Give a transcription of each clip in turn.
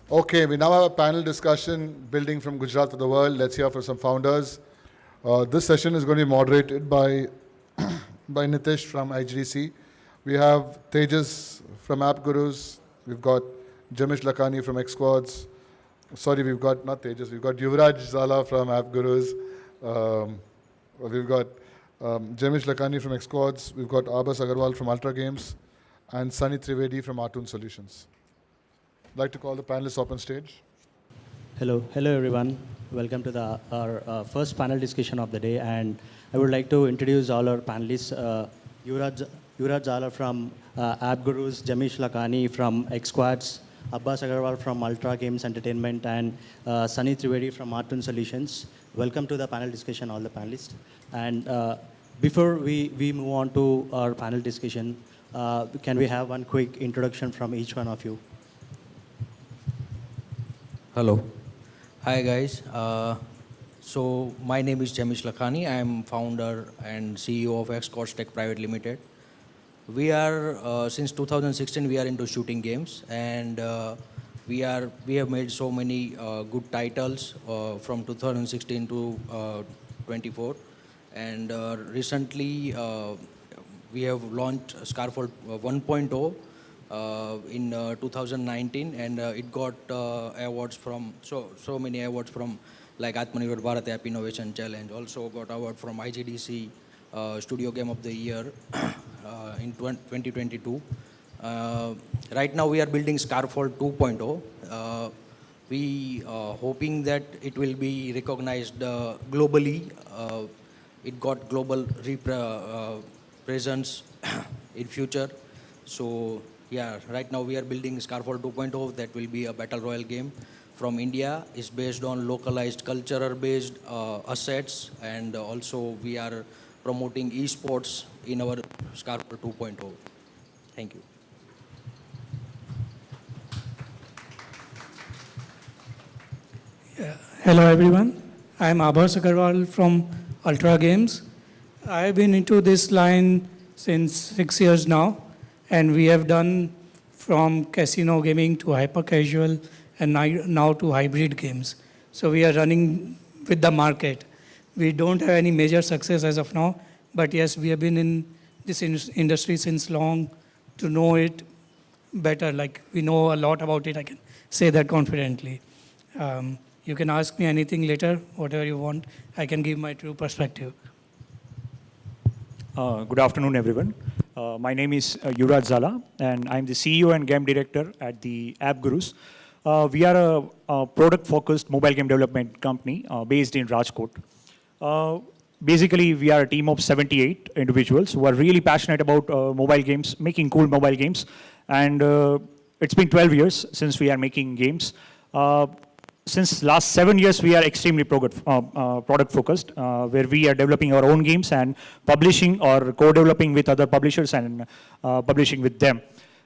Okay, we now have a panel discussion building from Gujarat to the world. Let's hear from some founders. This session is going to be moderated by by Nitish from IGDC. We have Tejas from Guruz. We've got Jemish Lakhani from X Squads. Sorry, we've got not Tejas. We've got Yuvraj Zala from Guruz. We've got Jemish Lakhani from X Squads. We've got Aabhas Agarwal from Ultragames, and Sani Trivedi from Artoon Solutions. I'd like to call the panelists up on stage. Hello everyone. Welcome to our first panel discussion of the day, and I would like to introduce all our panelists. Yuvraj Zala from Guruz, Jemish Lakhani from X Squads, Aabhas Agarwal from Ultragames Entertainment, and Sani Trivedi from Artoon Solutions. Welcome to the panel discussion, all the panelists. And before we move on to our panel discussion, can we have one quick introduction from each one of you? Hello. Hi guys. So my name is Jemish Lakhani. I am founder and CEO of X Squads Tech Private Limited. We are since 2016 we are into shooting games, and we have made so many good titles from 2016 to 24, and recently we have launched Scarfold 1.0 in 2019, and it got awards from so many awards from like Atmanirbhar Bharat App Innovation Challenge. Also got award from IGDC Studio Game of the Year in 2022. Right now we are building Scarfold 2.0. We hoping that it will be recognized globally. It got global presence in future. So yeah, right now we are building Scarfold 2.0. That will be a battle royale game from India. Is based on localized culture-based assets, and also we are promoting esports in our Scarfold 2.0. Thank you. Yeah. Hello everyone. I am Aabhas Agarwal from Ultragames. I have been into this line since 6 years now, and we have done from casino gaming to hyper casual and now to hybrid games. So we are running with the market. We don't have any major success as of now, but yes, we have been in this industry since long to know it better. Like, we know a lot about it, I can say that confidently. You can ask me anything later, whatever you want. I can give my true perspective. Good afternoon, everyone. My name is Yuvraj Zala, and I'm the CEO and game director at the Guruz. We are a product-focused mobile game development company based in Rajkot. Basically, we are a team of 78 individuals who are really passionate about mobile games, making cool mobile games. And it's been 12 years since we are making games. Since last 7 years, we are extremely product-focused, where we are developing our own games and publishing or co-developing with other publishers and publishing with them.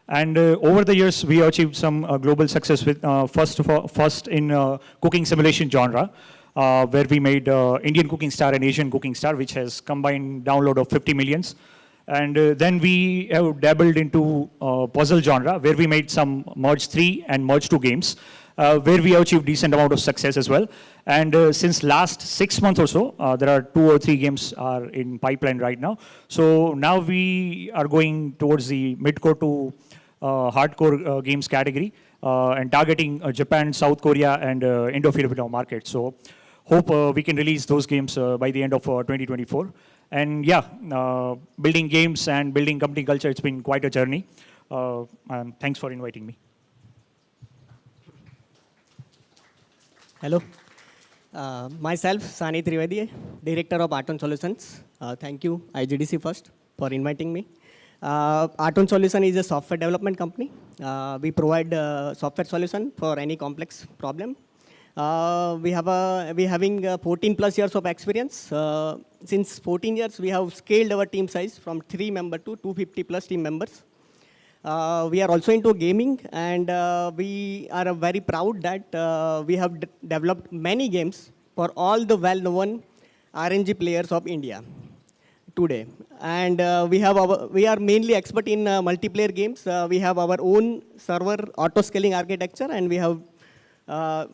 And over the years, we achieved some global success with first in cooking simulation genre, where we made Indian Cooking Star and Asian Cooking Star, which has combined download of 50 millions. And then we have dabbled into puzzle genre, where we made some Merge 3 and Merge 2 games, where we achieved decent amount of success as well. And since last 6 months or so, there are 2 or 3 games are in pipeline right now. So now we are going towards the mid-core to hardcore games category and targeting Japan, South Korea, and Indo-Filipino market. So hope we can release those games by the end of 2024. And yeah, building games and building company culture, it's been quite a journey. And thanks for inviting me. Hello. Myself, Sani Trivedi, Director of Artoon Solutions. Thank you, IGDC first, for inviting me. Artoon Solution is a software development company. We provide software solution for any complex problem. We having 14 plus years of experience. Since 14 years, we have scaled our team size from 3 members to 250 plus team members. We are also into gaming, and we are very proud that we have developed many games for all the well-known RNG players of India today. And we are mainly expert in multiplayer games. We have our own server auto-scaling architecture, and we have uh,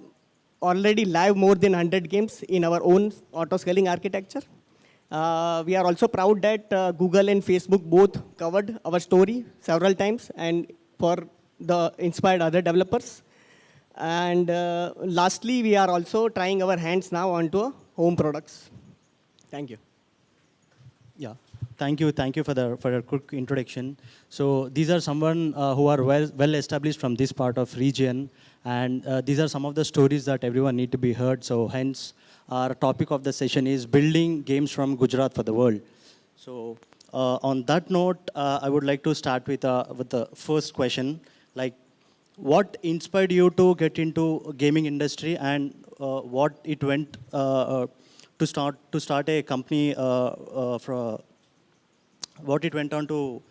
already live more than 100 games in our own auto-scaling architecture. We are also proud that Google and Facebook both covered our story several times and for the inspired other developers. And lastly, we are also trying our hands now onto home products. Thank you. Yeah, thank you for the quick introduction. So these are someone who are well established from this part of region, and these are some of the stories that everyone need to be heard. So hence, our topic of the session is building games from Gujarat for the world. So on that note, I would like to start with the first question, like, what inspired you to get into gaming industry, and what it went to start a company what it went on to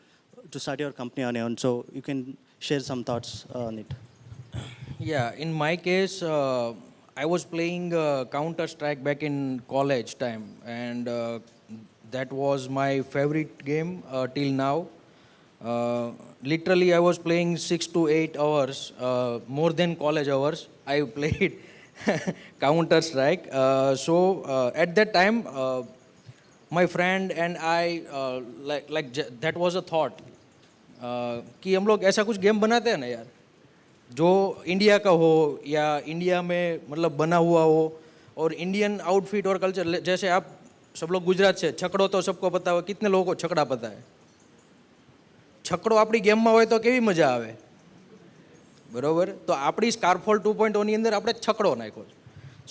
start your company on your own. So you can share some thoughts on it. Yeah, in my case, I was playing Counter Strike back in college time, and that was my favorite game till now. Literally, I was playing 6 to 8 hours, more than college hours. I played Counter Strike. At that time, my friend and I, that was a thought कि हम लोग ऐसा कुछ game बनाते हैं ना यार, जो इंडिया का हो या इंडिया में मतलब बना हुआ हो, और इंडियन आउटफिट और कल्चर. जैसे आप सब लोग गुजरात से, छकड़ो तो सबको पता हो, कितने लोगों को छकड़ा पता है? છકડો આપણી ગેમમાં હોય તો કેવી મજા આવે, બરોબર? તો આપણી સ્કારફોલ 2.0 ની અંદર આપણે છકડો નાખ્યો છે.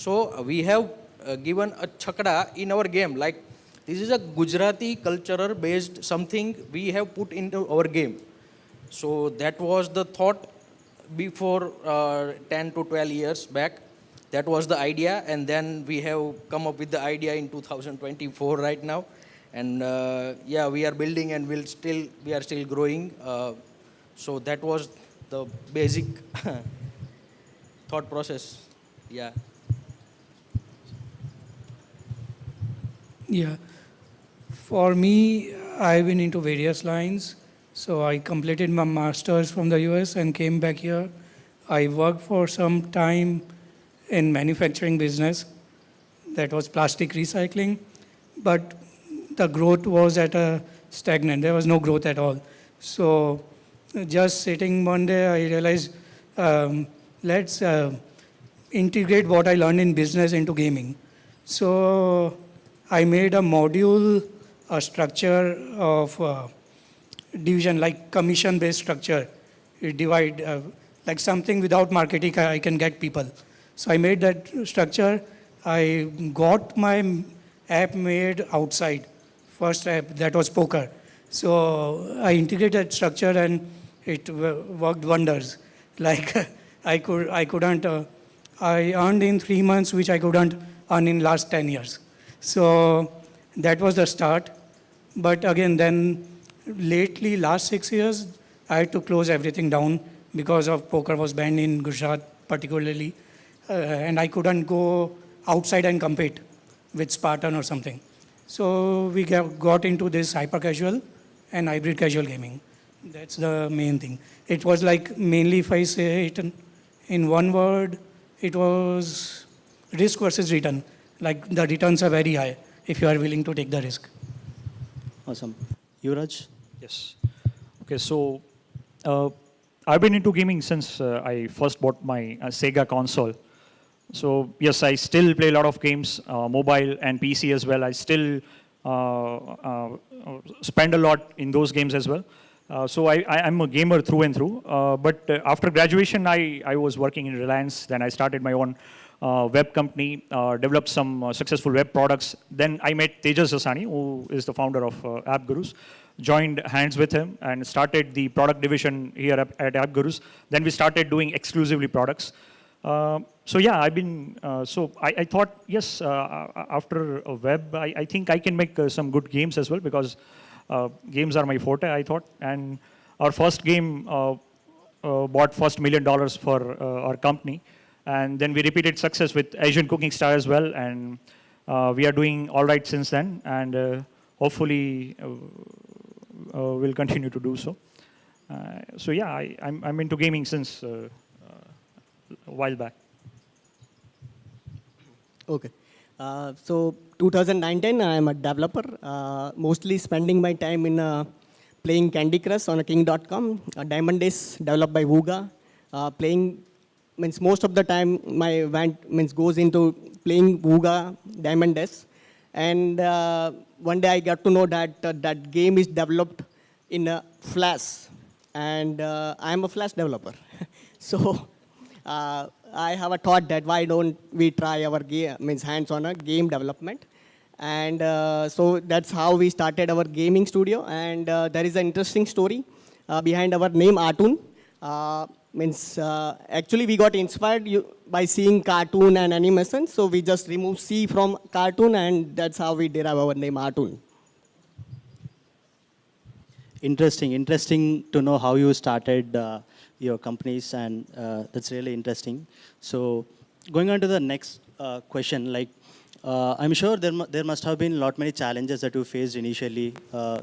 So we have given a chhakda in our game. Like, this is a Gujarati cultural based something we have put into our game. So that was the thought before 10 to 12 years back. That was the idea, and then we have come up with the idea in 2024 right now. And yeah, we are building and we are still growing. So that was the basic thought process. Yeah. Yeah. For me, I've been into various lines. So I completed my master's from the US and came back here. I worked for some time in manufacturing business. That was plastic recycling. But the growth was at a stagnant. There was no growth at all. So just sitting one day, I realized, let's integrate what I learned in business into gaming. So I made a module, a structure of division, like commission-based structure. You divide, like something without marketing, I can get people. So I made that structure. I got my app made outside. First app, that was poker. So I integrated structure and it worked wonders. Like I earned in 3 months, which I couldn't earn in last 10 years. So that was the start. But again, then lately, last 6 years, I had to close everything down because of poker was banned in Gujarat particularly. And I couldn't go outside and compete with Spartan or something. So we got into this hyper casual and hybrid casual gaming. That's the main thing. It was like, mainly if I say it in one word, it was risk versus return. Like the returns are very high if you are willing to take the risk. Awesome. Yuvraj? Yes. Okay, so I've been into gaming since I first bought my Sega console. So yes, I still play a lot of games, mobile and PC as well. I still spend a lot in those games as well. So I'm a gamer through and through. But after graduation, I was working in Reliance. Then I started my own web company, developed some successful web products. Then I met Tejas Jasani, who is the founder of App Guruz. Joined hands with him and started the product division here at App Guruz. Then we started doing exclusively products. So yeah, I've been, I thought, yes, after a web, I think I can make some good games as well, because games are my forte, I thought. And our first game bought first $1 million for our company. And then we repeated success with Asian Cooking Star as well. And we are doing all right since then. And hopefully we'll continue to do so. So yeah, I'm into gaming since a while back. Okay. So 2019, I am a developer, mostly spending my time in playing Candy Crush on a king.com, Diamond Days developed by Vuga. Playing means most of the time my event means goes into playing Vuga Diamond Days. And one day I got to know that that game is developed in Flash, and I am a Flash developer. So I have a thought that why don't we try our game, means hands on a game development. And so that's how we started our gaming studio. And there is an interesting story behind our name Artoon. Actually we got inspired by seeing cartoon and animation. So we just removed C from cartoon, and that's how we derive our name Artoon. Interesting to know how you started your companies, and that's really interesting. So going on to the next question, like I'm sure there must have been many challenges that you faced initially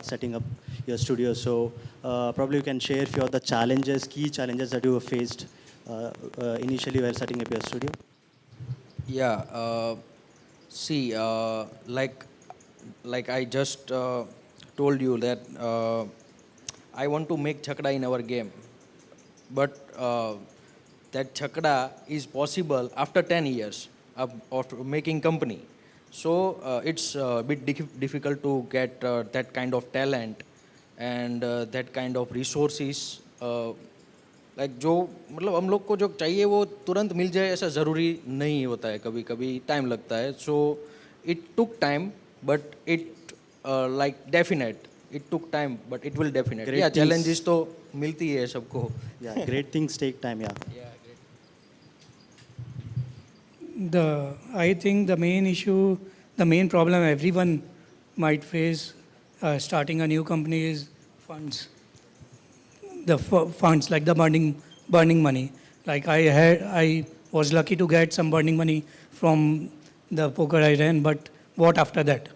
setting up your studio. So probably you can share a few of the challenges, key challenges that you faced initially while setting up your studio. Yeah. See, like I just told you that I want to make chakda in our game, but that chakda is possible after 10 years of making company. So it's a bit difficult to get that kind of talent and that kind of resources. Like जो मतलब हम लोग को जो चाहिए वो तुरंत मिल जाए ऐसा ज़रूरी नहीं होता है, कभी कभी टाइम लगता है. So it took time but it like definite it took time but it will definite. या चैलेंजेस तो मिलती है सबको. Yeah, great things take time. Yeah. I think the main issue, the main problem everyone might face starting a new company is funds. The funds, like the burning money. Like I was lucky to get some burning money from the poker I ran, but what after that?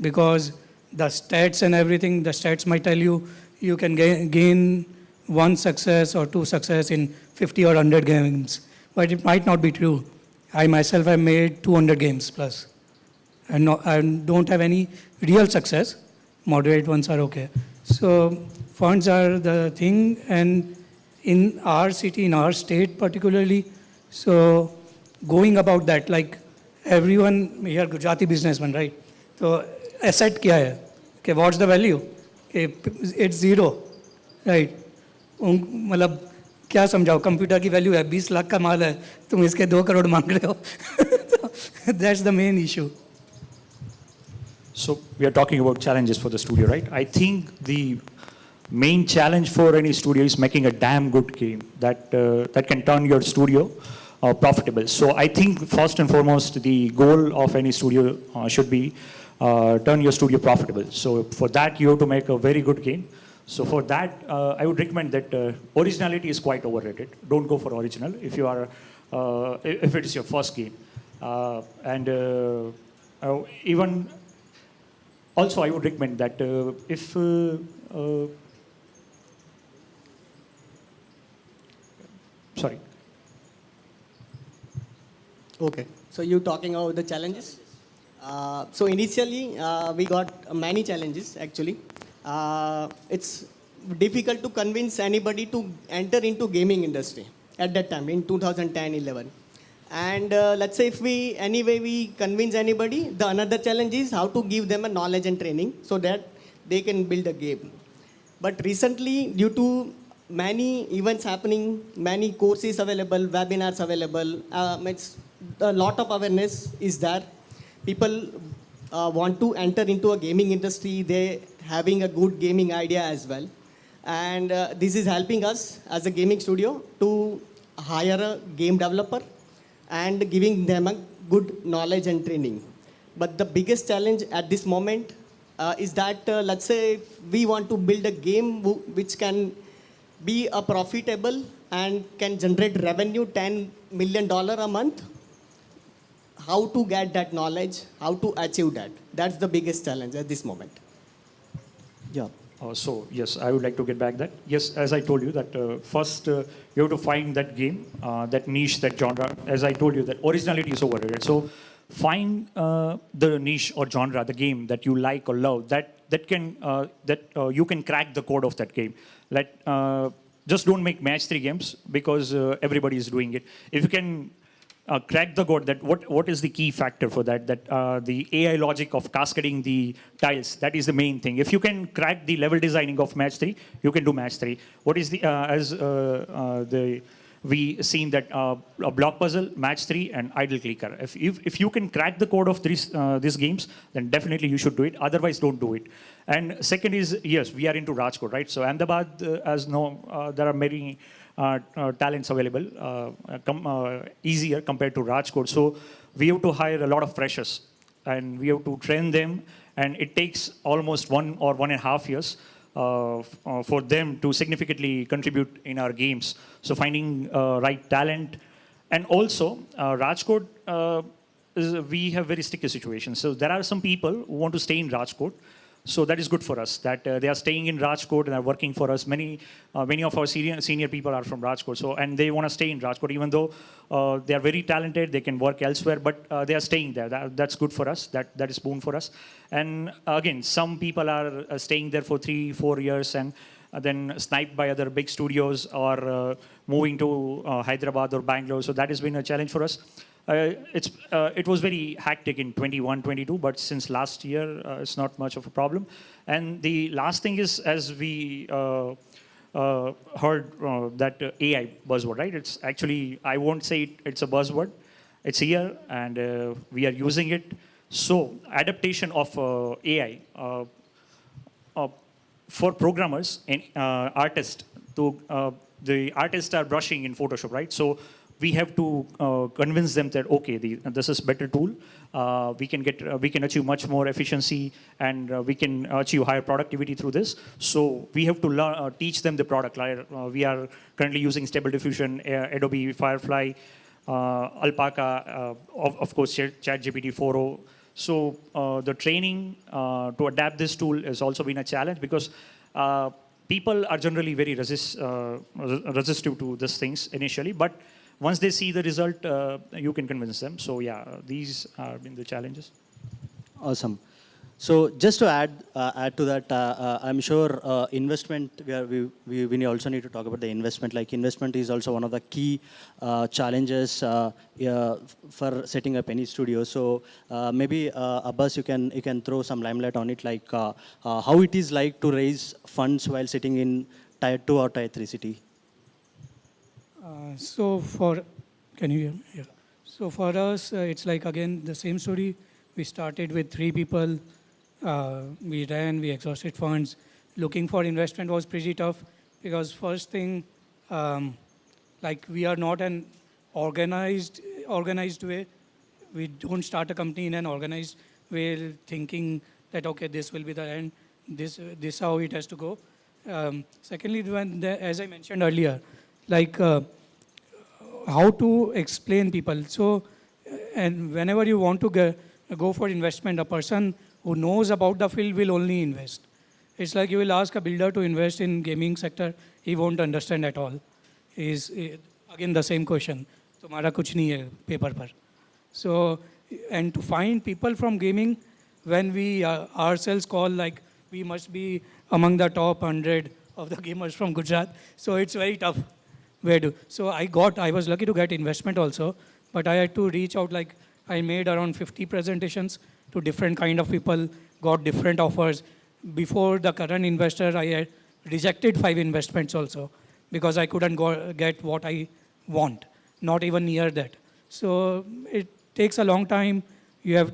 Because the stats and everything, the stats might tell you you can gain one success or two success in 50 or 100 games, but it might not be true. I myself have made 200 games plus, and I don't have any real success. Moderate ones are okay. So funds are the thing, and in our city, in our state particularly, so going about that, like everyone here, Gujarati businessman, right? So asset kya hai? Okay, what's the value? Okay, it's zero, right? मतलब क्या समझाओ, computer की value है 20 लाख का माल है, तुम इसके 2 करोड़ मांग रहे हो. That's the main issue. So we are talking about challenges for the studio, right? I think the main challenge for any studio is making a damn good game that can turn your studio profitable. So I think first and foremost, the goal of any studio should be turn your studio profitable. So for that, you have to make a very good game. So for that, I would recommend that originality is quite overrated. Don't go for original if you are, if it is your first game. Even also, I would recommend that if sorry. Okay, so you're talking about the challenges. So initially, we got many challenges actually. It's difficult to convince anybody to enter into gaming industry at that time in 2010-11. And let's say if we convince anybody, the another challenge is how to give them a knowledge and training so that they can build a game. But recently, due to many events happening, many courses available, webinars available, it's a lot of awareness is there. People want to enter into a gaming industry. They having a good gaming idea as well. And this is helping us as a gaming studio to hire a game developer and giving them a good knowledge and training. But the biggest challenge at this moment is that, let's say, we want to build a game which can be a profitable and can generate revenue $10 million a month. How to get that knowledge, how to achieve that. That's the biggest challenge at this moment. Yeah. So yes, I would like to get back that. Yes, as I told you that first you have to find that game, that niche, that genre. As I told you that originality is overrated. So find the niche or genre, the game that you like or love, that you can crack the code of that game. Just don't make match 3 games because everybody is doing it. If you can crack the code, that what is the key factor for that? The AI logic of cascading the tiles, that is the main thing. If you can crack the level designing of match 3, you can do match 3. What is the we seen that a block puzzle, match 3, and idle clicker. If you can crack the code of these games, then definitely you should do it. Otherwise, don't do it. And second is, yes, we are into Rajkot, right? So Ahmedabad, as no, there are many talents available, easier compared to Rajkot. So we have to hire a lot of freshers, and we have to train them, and it takes almost 1 or 1.5 years for them to significantly contribute in our games. So finding right talent, and also Rajkot, we have very sticky situations. So there are some people who want to stay in Rajkot. So that is good for us, that they are staying in Rajkot and are working for us. Many of our senior people are from Rajkot, so, and they want to stay in Rajkot, even though they are very talented, they can work elsewhere, but they are staying there. That's good for us. That is boon for us. And again, some people are staying there for 3-4 years and then sniped by other big studios or moving to Hyderabad or Bangalore. So that has been a challenge for us. It was very hectic in 21-22, but since last year, it's not much of a problem. And the last thing is, as we heard that AI buzzword, right? It's actually, I won't say it's a buzzword. It's here, and we are using it. So adaptation of AI for programmers and artists, the artists are brushing in Photoshop, right? So we have to convince them that, okay, this is better tool. We can achieve much more efficiency, and we can achieve higher productivity through this. So we have to teach them the product. We are currently using Stable Diffusion, Adobe Firefly, Alpaca, of course, ChatGPT 4.0. So the training to adapt this tool has also been a challenge, because people are generally very resistive to these things initially, but once they see the result, you can convince them. So yeah, these have been the challenges. Awesome. So just to add to that, I'm sure investment, we also need to talk about the investment. Like, investment is also one of the key challenges for setting up any studio. So maybe Abbas, you can throw some limelight on it, like how it is like to raise funds while sitting in Tier 2 or Tier 3 city. Can you hear me? Yeah. So for us, it's like, again, the same story. We started with 3 people. We we exhausted funds. Looking for investment was pretty tough, because first thing, like, we are not an organized way. We don't start a company in an organized way thinking that, okay, this will be the end, this how it has to go. Secondly, as I mentioned earlier, like, how to explain people. So, and whenever you want to go for investment, a person who knows about the field will only invest. It's like you will ask a builder to invest in gaming sector, he won't understand at all. Again the same question, तुम्हारा कुछ नहीं है paper पर. So, and to find people from gaming, when we ourselves call, like, we must be among the top 100 of the gamers from Gujarat, so it's very tough. So I was lucky to get investment also, but I had to reach out, like, I made around 50 presentations to different kind of people, got different offers. Before the current investor, I had rejected 5 investments also, because I couldn't get what I want, not even near that. So it takes a long time. You have,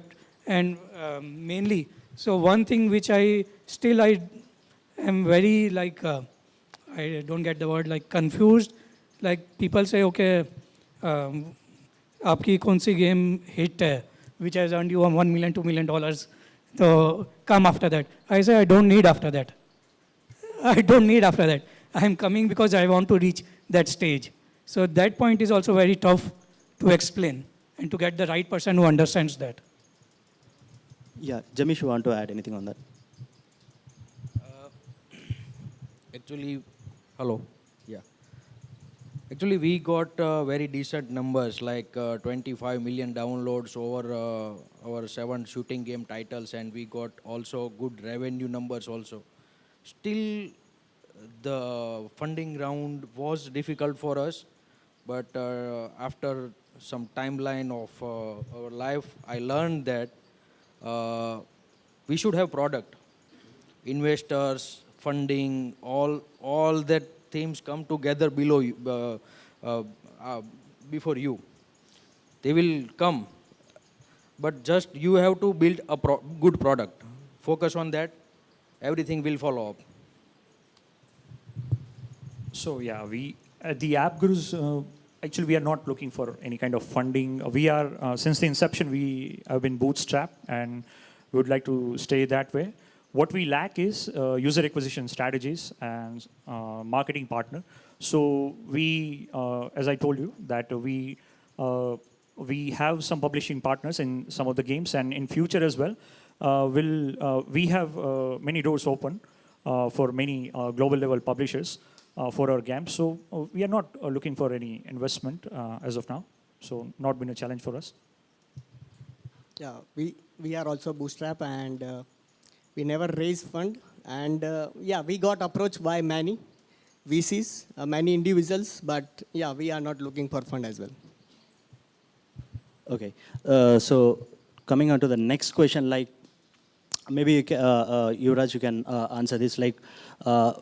and mainly, so one thing which I am very, like, I don't get the word, like, confused. Like, people say, okay, आपकी कौन सी game hit है, which has earned you $1 million, $2 million, so come after that. I say, I don't need after that. I don't need after that. I am coming because I want to reach that stage. So that point is also very tough to explain and to get the right person who understands that. Yeah, Jemish, you want to add anything on that? Actually, hello. Yeah. Actually, we got very decent numbers, like 25 million downloads over our 7 shooting game titles, and we got also good revenue numbers also. Still, the funding round was difficult for us, but after some timeline of our life, I learned that uh, we should have product, investors, funding, all that themes come together below you, uh, uh, before you. They will come, but just you have to build a good product. Focus on that, everything will follow up. So yeah, we at the App Gurus, actually we are not looking for any kind of funding. We are since the inception we have been bootstrapped, and we would like to stay that way. What we lack is user acquisition strategies and marketing partner. So we, as I told you, that we have some publishing partners in some of the games, and in future as well, we have many doors open for many global level publishers for our games. So we are not looking for any investment as of now. So not been a challenge for us. Yeah, we are also bootstrap, and we never raise fund. And yeah, we got approached by many VCs, many individuals, but yeah, we are not looking for fund as well. Okay. So coming on to the next question, like maybe Yuvraj, you can answer this. Like,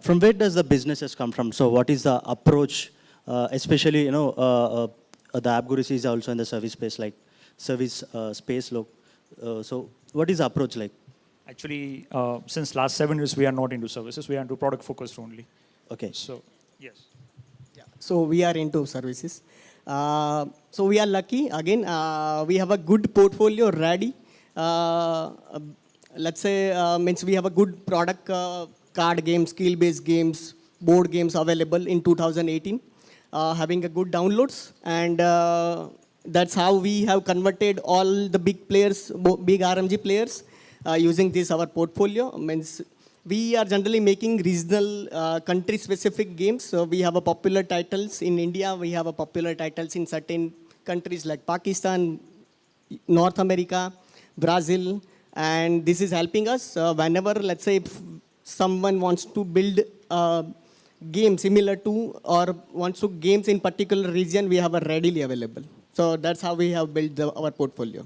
from where does the businesses come from? So what is the approach, especially the App Gurus is also in the service space, like service space. So what is the approach like? Actually, since last 7 years, we are not into services. We are into product focused only. Okay. So yes. So we are into services. So we are lucky. Again, we have a good portfolio ready. Let's say, means we have a good product, card games, skill-based games, board games available in 2018, having a good downloads. And that's how we have converted all the big players, big RMG players, using this our portfolio. Means we are generally making regional, country-specific games. So we have a popular titles in India. We have a popular titles in certain countries like Pakistan, North America, Brazil, and this is helping us whenever, let's say, if someone wants to build a game similar to or wants to games in particular region, we have a readily available. So that's how we have built our portfolio.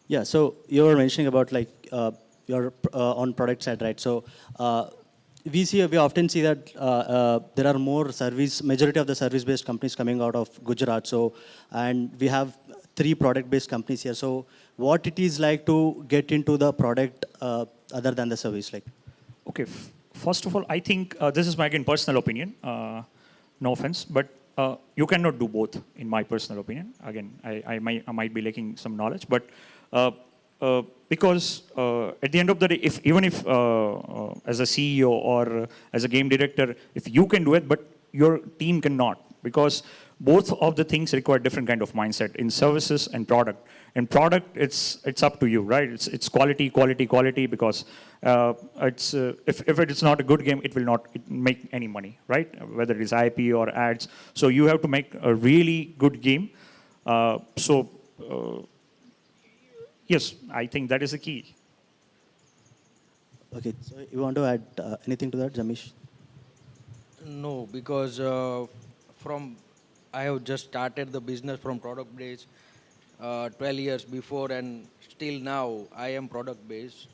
Yeah. So you were mentioning about like your on product side, right? So we often see that there are more majority of the service-based companies coming out of Gujarat. So, and we have 3 product-based companies here. So what it is like to get into the product other than the service, like? Okay. First of all, I think this is my again personal opinion. No offense, but you cannot do both, in my personal opinion. Again, I might be lacking some knowledge, but because at the end of the day, even if as a CEO or as a game director, if you can do it, but your team cannot, because both of the things require different kind of mindset in services and product. In product, it's up to you, right? It's quality, because if it is not a good game, it will not make any money, right? Whether it is IP or ads. So you have to make a really good game. Yes, I think that is the key. Okay. So you want to add anything to that, Jemish? No, because I have just started the business from product base 12 years before, and still now I am product based.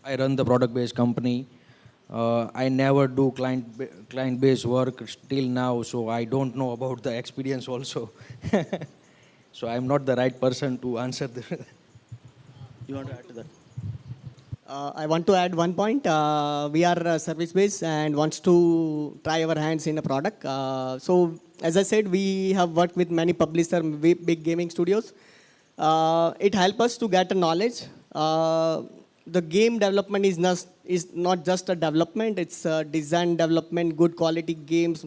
I run the product based company. I never do client based work still now, so I don't know about the experience also. So I'm not the right person to answer the. You want to add to that? I want to add one point. We are service-based and wants to try our hands in a product. So, as I said, we have worked with many publishers, big gaming studios. It helps us to get a knowledge. The game development is not just a development, it's a design development, good quality games,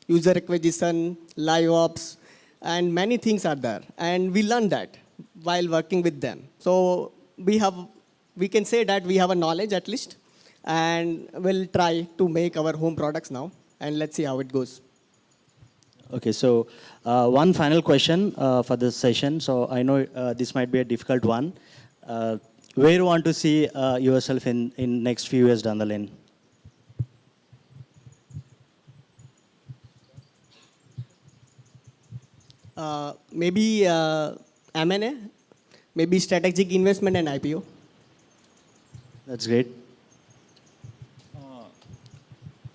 user acquisition, live ops, and many things are there. And we learn that while working with them. So we can say that we have a knowledge at least, and we'll try to make our home products now, and let's see how it goes. Okay, so one final question for this session. So I know this might be a difficult one. Where you want to see yourself in next few years down the lane? Maybe M&A, maybe strategic investment and IPO. That's great.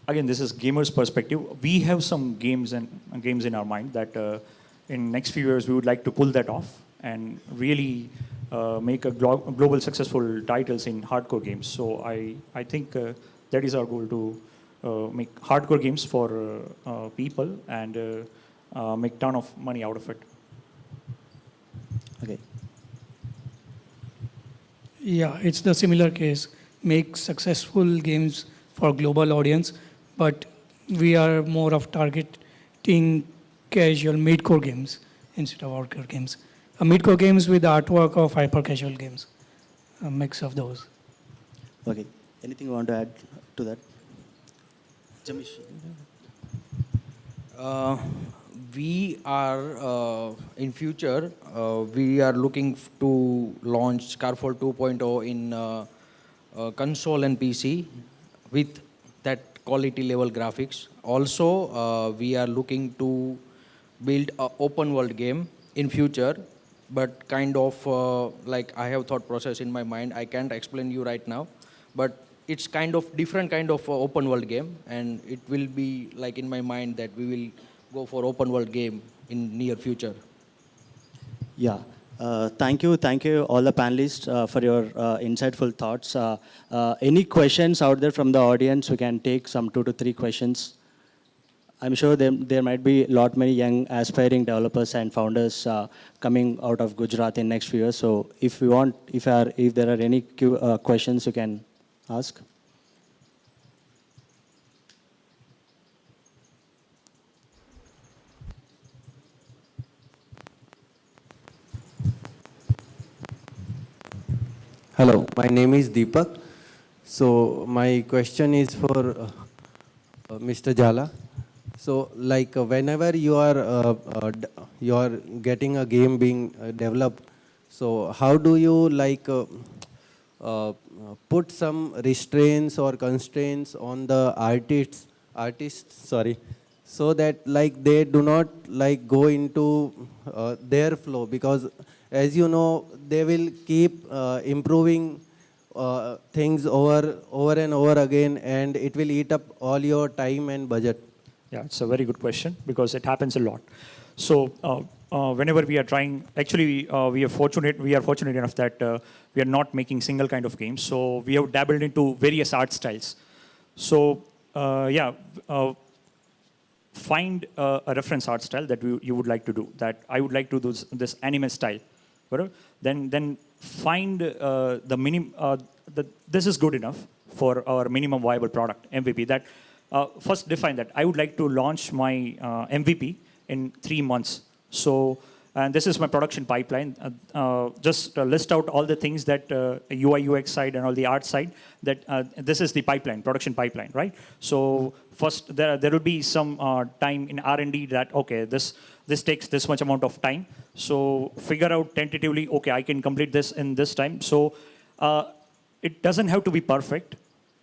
Again, this is gamers' perspective. We have some games in our mind that in next few years we would like to pull that off and really make a global successful titles in hardcore games. So I think that is our goal to make hardcore games for people and make ton of money out of it. Okay. Yeah, it's the similar case. Make successful games for global audience, but we are more of targeting casual mid-core games instead of hardcore games. Mid-core games with artwork of hyper-casual games, a mix of those. Okay. Anything you want to add to that? Jemish. We are in future. We are looking to launch Scarfall 2.0 in console and PC with that quality level graphics. Also, we are looking to build a open world game in future, but kind of like I have thought process in my mind. I can't explain you right now, but it's kind of different kind of open world game, and it will be like in my mind that we will go for open world game in near future. Yeah. Thank you all the panelists for your insightful thoughts. Any questions out there from the audience? We can take some 2 to 3 questions. I'm sure there might be many young aspiring developers and founders coming out of Gujarat in next few years. So if there are any questions, you can ask. Hello, my name is Deepak. So my question is for Mr. Jala. So like whenever you are getting a game being developed, so how do you like put some restraints or constraints on the artists, sorry, so that like they do not like go into their flow, because as you know they will keep improving things over and over again, and it will eat up all your time and budget. Yeah, it's a very good question because it happens a lot. So whenever we are trying, actually we are fortunate enough that we are not making single kind of games. So we have dabbled into various art styles. So find a reference art style that you would like to do. That I would like to do this anime style. Whatever. Then find this is good enough for our minimum viable product, MVP. That first define that I would like to launch my MVP in 3 months. So, and this is my production pipeline. Just list out all the things that UI UX side and all the art side. That this is the pipeline, production pipeline, right? So first there will be some time in R&D that okay, this takes this much amount of time. So figure out tentatively, okay, I can complete this in this time. So it doesn't have to be perfect,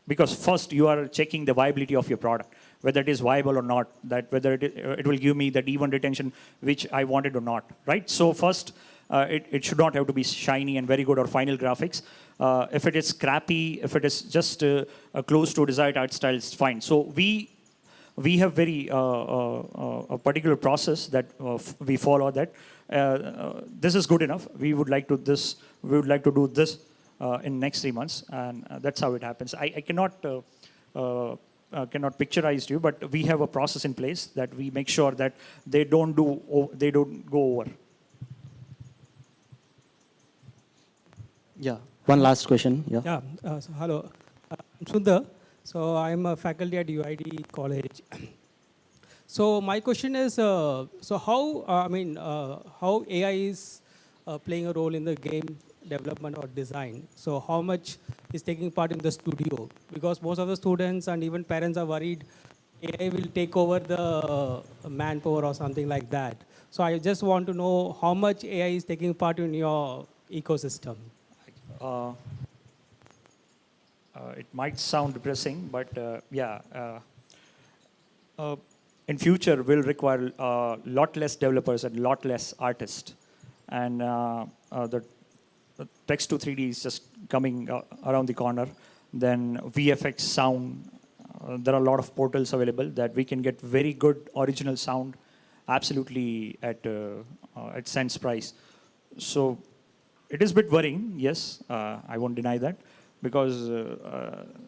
because first you are checking the viability of your product, whether it is viable or not, that whether it will give me that event retention which I wanted or not, right? So first, it should not have to be shiny and very good or final graphics. If it is scrappy, if it is just close to desired art style, it's fine. So we have very a particular process that we follow. That this is good enough. We would like to do this in next 3 months, and that's how it happens. I cannot picturize to you, but we have a process in place that we make sure that they don't go over. Yeah. One last question. Yeah. Yeah. So hello, I'm Sundar. So I'm a faculty at UID College. So my question is, so how AI is playing a role in the game development or design? So how much is taking part in the studio? Because most of the students and even parents are worried AI will take over the manpower or something like that. So I just want to know how much AI is taking part in your ecosystem. Uh, it might sound depressing, but in future will require a lot less developers and lot less artists. And the text to 3D is just coming around the corner. Then VFX sound, there are a lot of portals available that we can get very good original sound absolutely at cents price. So it is a bit worrying, yes, I won't deny that, because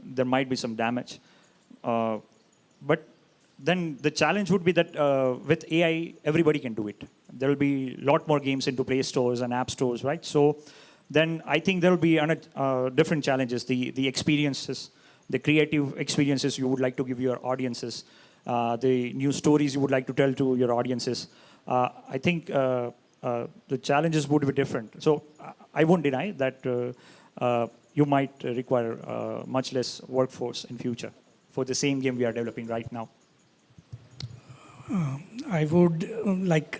there might be some damage. But then the challenge would be that with AI, everybody can do it. There will be a lot more games into Play Stores and App Stores, right? So then I think there will be different challenges, the experiences, the creative experiences you would like to give your audiences, the new stories you would like to tell to your audiences. I think the challenges would be different. So I won't deny that you might require much less workforce in future for the same game we are developing right now. I would,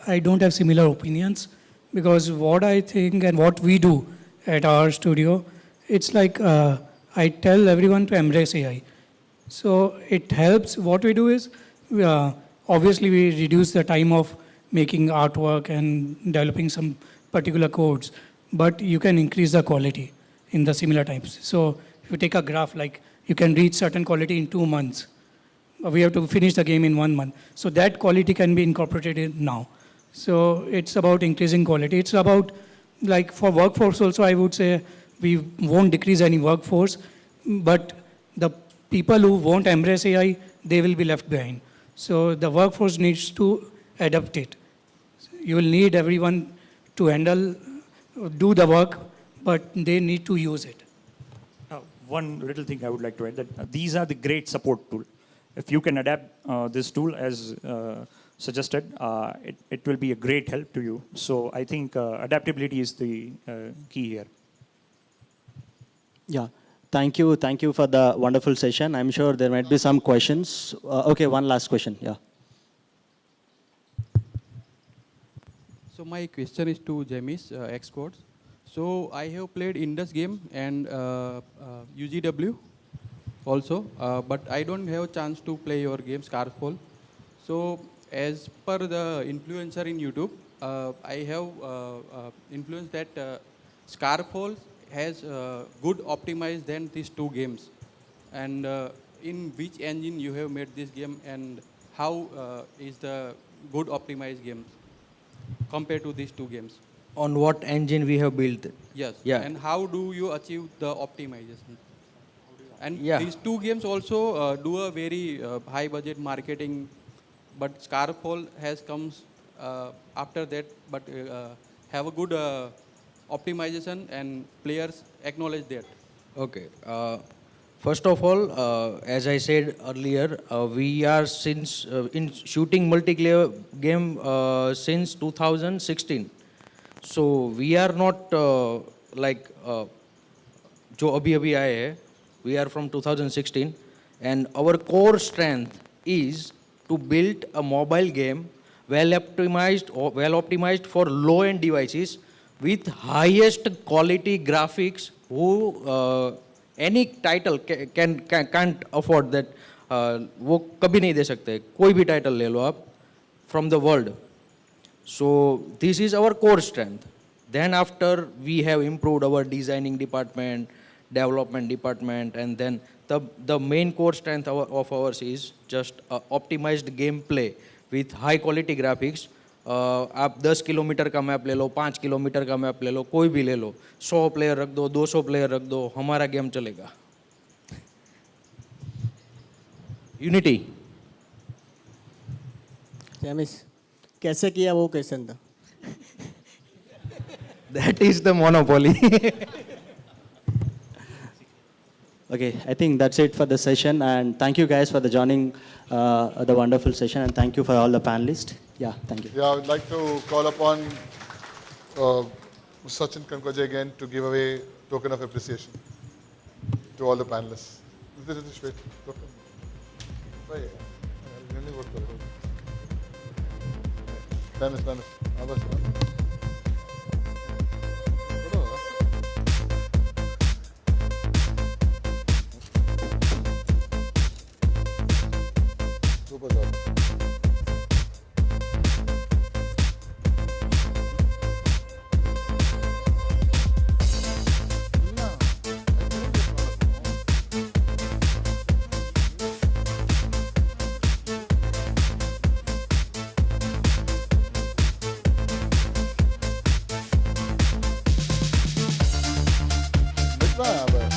I don't have similar opinions, because what I think and what we do at our studio, it's like I tell everyone to embrace AI. So it helps. What we do is, obviously we reduce the time of making artwork and developing some particular codes, but you can increase the quality in the similar times. So if you take a graph, like you can reach certain quality in 2 months. We have to finish the game in 1 month. So that quality can be incorporated now. So it's about increasing quality. It's about, like for workforce also, I would say we won't decrease any workforce, but the people who won't embrace AI, they will be left behind. So the workforce needs to adapt it. You will need everyone to handle, do the work, but they need to use it. One little thing I would like to add, that these are the great support tool. If you can adapt this tool as suggested, it will be a great help to you. So I think adaptability is the key here. Yeah, thank you for the wonderful session. I'm sure there might be some questions. Okay, one last question, yeah. So my question is to Jemish, Xcodes. So I have played Indus game and UGW also, but I don't have a chance to play your game Scarfall. So as per the influencer in YouTube, I have influenced that Scarfall has good optimized than these two games. And in which engine you have made this game, and how is the good optimized games compared to these two games? On what engine we have built? Yes. Yeah. And how do you achieve the optimization? And Yeah. these two games also do a very high budget marketing, but Scarfall has comes after that, but have a good optimization and players acknowledge that. Okay. First of all, as I said earlier, we are since in shooting multiplayer game since 2016. So we are not like जो अभी आए हैं. We are from 2016, and our core strength is to build a mobile game well optimized for low-end devices with highest quality graphics. Who any title can't afford that. वो कभी नहीं दे सकते. कोई भी title ले लो आप from the world. So this is our core strength. Then after we have improved our designing department, development department, and then the main core strength of ours is just optimized gameplay with high quality graphics. आप 10 kilometre का map ले लो, 5 kilometre का map ले लो, कोई भी ले लो, 100 player रख दो, 200 प्लेयर रख दो, हमारा गेम चलेगा. यूनिटी. जेमिश, कैसे किया वो क्वेश्चन था? That is the monopoly. Okay, I think that's it for the session, and thank you guys for the joining the wonderful session, and thank you for all the panelists. Yeah, thank you. Yeah, I would like to call upon Sachin Kankoje again to give away token of appreciation to all the panelists. Nitish, wait. Look. Right. Tennis. Aabhas. Super job. Aabhas.